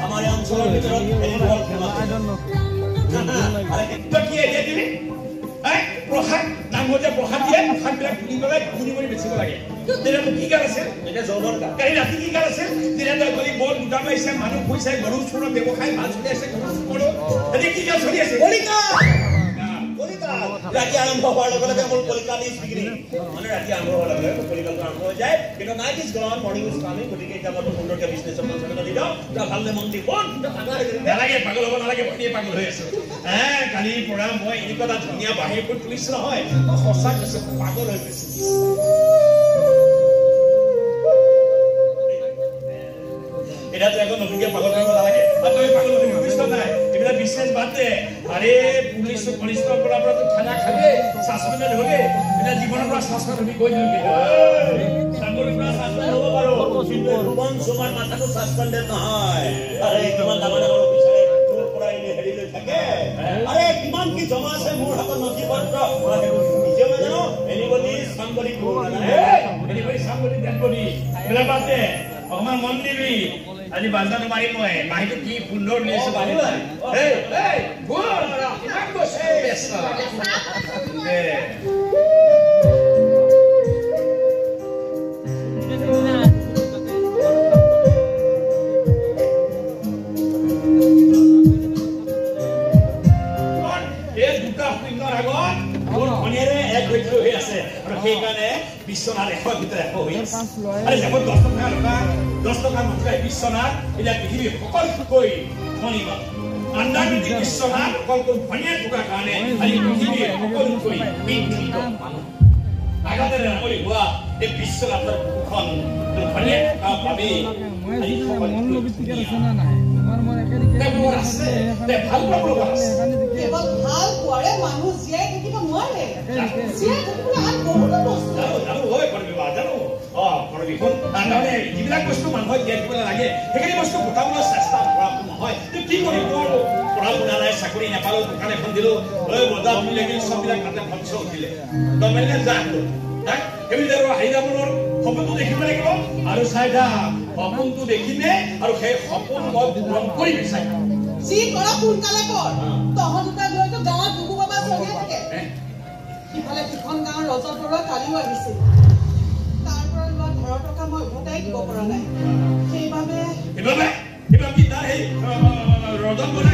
हमारे अंचलों की तरफ प्रसाद नामते प्रसाद दिए प्रसाद बिलाक किनि पेलाय गुनि गुनि बेचिब लागे तेरे की कार আছে এটা জবৰ কাৰ কালি ৰাতি কি কাৰ আছে তেৰে তই গলি বল দুটা পাইছে মানুহ পইচা গৰু চুৰ ব্যৱসায় ভাল চলি আছে গৰু এনে কি কাৰ চলি আছে কলিকা ৰাতি আৰম্ভ হোৱাৰ লগে লগে মোৰ কলিকা নিজ বিক্ৰী মানে ৰাতি আৰম্ভ হোৱাৰ লগে লগে কলিকা আৰম্ভ হৈ যায় কিন্তু নাইট ইজ গন মৰ্নিং ইজ কামিং গতিকে এটা মই সুন্দৰকে বিজনেছ সম্পন্ন কৰি দিও তা ভাললে মন্দি কোন নালাগে পাগল হ'ব নালাগে ভনিয়ে পাগল হৈ আছে কালি পৰা মই এই কথা ধুনীয়া বাহিৰ কৰি তুলিছ নহয় সঁচা কৈছে পাগল হৈ গৈছে এটা তো এখন নতুনকে পাগল কৰিব নালাগে আৰু তুমি পাগল হৈ গৈছ নাই এটা বিশেষ বাতে আৰে পুলিশ পুলিশৰ পৰা তো খানা খালে সাসপেন্ড হলে এটা জীবনৰ পৰা সাসপেন্ড হৈ গৈ দিলে সাগৰ পৰা সাসপেন্ড হ'ব পাৰো কিন্তু ভুবন সুমাৰ মাথাটো সাসপেন্ডেড নহয় আৰে কিমান ডাঙৰ ডাঙৰ বিচাৰে তোৰ পৰা এনে হেৰি লৈ থাকে আৰে কিমান কি জমা আছে মোৰ হাতত নথি পত্ৰ নিজে জানো anybody somebody anybody somebody that body এলা বাতে অকমান মন দিবি আজি বাজানো মাৰি মই মাইটো কি সুন্দৰ লৈছে বানি এই এই গোৰ কিমান কৈছে বেছা সেইকাৰণে বিশ্বনাথ এশৰ ভিতৰত এশ হৈ আছে আৰে যাব 10 টকা মুঠাই বিশ্বনাথ এটা পৃথিৱী সকলোতকৈ ধনী আন্দাজুটি বিশ্বনাথ সকলকৈ ধনী থকা কাৰণে আজি পৃথিৱীৰ সকলোতকৈ বিখ্যাত মানুহ আগতে নকৰি হোৱা এই বিশ্বনাথৰ খন ধনী পাবি আজি মন লবিতিকে আছে না নাই মোৰ একেদিকে আছে তে ভাল পাব আছে কেৱল ভাল কোৱাৰে মানুহ জীয়াই থাকিব নোৱাৰে জীয়াই থাকিবলৈ আন বহুত বস্তু জানো হয় কৰিবা জানো কৰিবি তাৰমানে যিবিলাক বস্তু মানুহক জীয়াই থাকিবলৈ লাগে সেইখিনি বস্তু গোটাবলৈ চেষ্টা কৰা নহয় কি কৰিব পঢ়া শুনা নাই চাকৰি নাপালো দোকান এখন দিলো বজাৰ বুলি লাগিল সববিলাক কাটে ভংস উঠিলে তাৰমানে যাক তাক এইবিলাক হাইৰামৰ সপোনটো দেখিব লাগিব আৰু চাইদা সপোনটো দেখিলে আৰু সেই সপোন মই পূৰণ কৰি বিচাৰিম যি কৰা সোনকালে কৰ তহঁতটা গৈতো গাঁৱত বুবু বাবা চলি থাকে ইফালে কিখন গাঁৱৰ ৰজত বৰুৱা কালিও আহিছিল তাৰ পৰা লোৱা ঘৰৰ টকা মই উভতাই দিব পৰা নাই সেইবাবে কি তাৰ সেই ৰজত বৰুৱা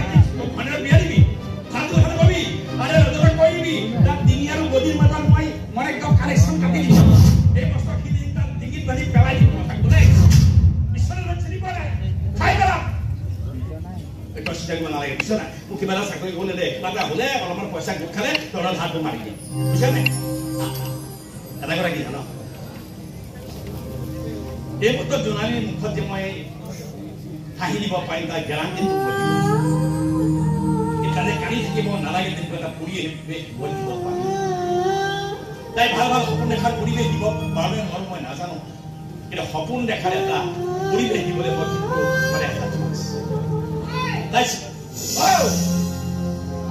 মানে বিয়া দিবি ভালটো কথা কবি আৰে ৰজত কৈ দিবি তাৰ ডিঙি আৰু গদিৰ মাজত মই একদম কানেকশ্যন কাটি দিম এই বস্তুখিনি তাৰ ডিঙিত বান্ধি পেলাই দিম কথা কোনে বিশ্বনাথ চিনি পোৱা নাই খাই পেলা এটা চিন্তা নালাগে বুঝছ না মোক কিবা চাকৰি কৰিলে দে কিবা হলে অলপমান পইচা গোট খালে তোৰ হাতটো মাৰি দিয়ে বুঝছ নাই এটা কথা কি জানো এই মত জনালি মুখত যে মই হাঁহি দিব পাৰিম তাৰ গেৰাণ্টি এটালে কালি থাকিব নালাগে কিন্তু এটা পুৰি দিব পাৰিম তাই ভাল ভাল সপোন দেখাৰ পৰিৱেশ দিব বাবে নোৱাৰো মই নাজানো কিন্তু সপোন দেখাৰ এটা পৰিৱেশ দিবলৈ মই মানে এটা Nice. Wow.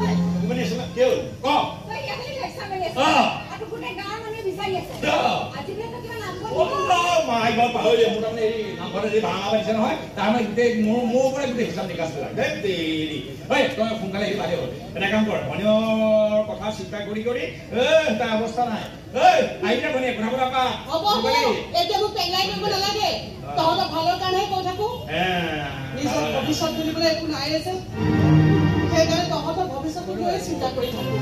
Hey. Gimana sih? Kau. Kau. Kau yang ini leksa mana? Aku punya gaun mana bisa ya? Aji dia tu kira nampak. Oh my God, Pak Holy, mudah ni nampak ni bangga macam mana? Tapi kita mau pun kita hisap dikas tu. Jadi, hey, kau yang phone kali ini ada. Kena kampur. Mana kota sita gori. Tak awasnya naik. Hey, akhirnya mana? Kenapa apa? Apa? Itu aku pengen mana lagi? Tahu tak kalau kan hai kau cakap? নিজৰ ভৱিষ্যত বুলিবলৈ একো নাই আছে সেইকাৰণে তহঁতৰ ভৱিষ্যতটো লৈ চিন্তা কৰি থাকো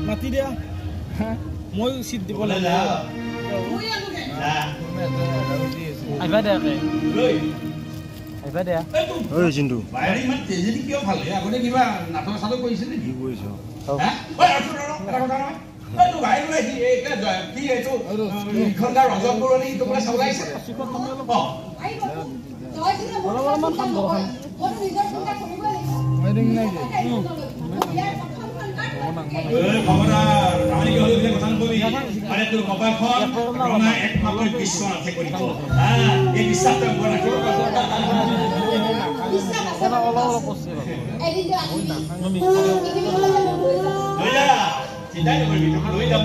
মাতি দিয়া মই চিট দিব লাগে আহিবা দে আহিবা দে ঐ চিন্তু বাইরে ইমান তেজি কিয় ভাল আগতে কিবা নাটক চাটক কৰিছিল নেকি কৰিছো হা ঐ এটা কথা নহয় এই তো গাই লৈ কি এইটো খন্দা ৰজত বৰুৱানী তোমরা চাওলাইছে আই বাবু জয় দিলে বড়মান খাম বড় খাম ওর নিজৰ চিন্তা কৰিব লাগিব মই দিন নাই যে ইয়াৰ কথা খবৰদাৰ আমি কি হ'লে কথা নকবি আৰে তোৰ কপালখন ৰঙা একমাত্ৰ বিশ্বনাথে কৰিব এই বিশ্বাসটো মোৰ ৰাখিব লৈ যা চিন্তা নকৰিবি লৈ যাম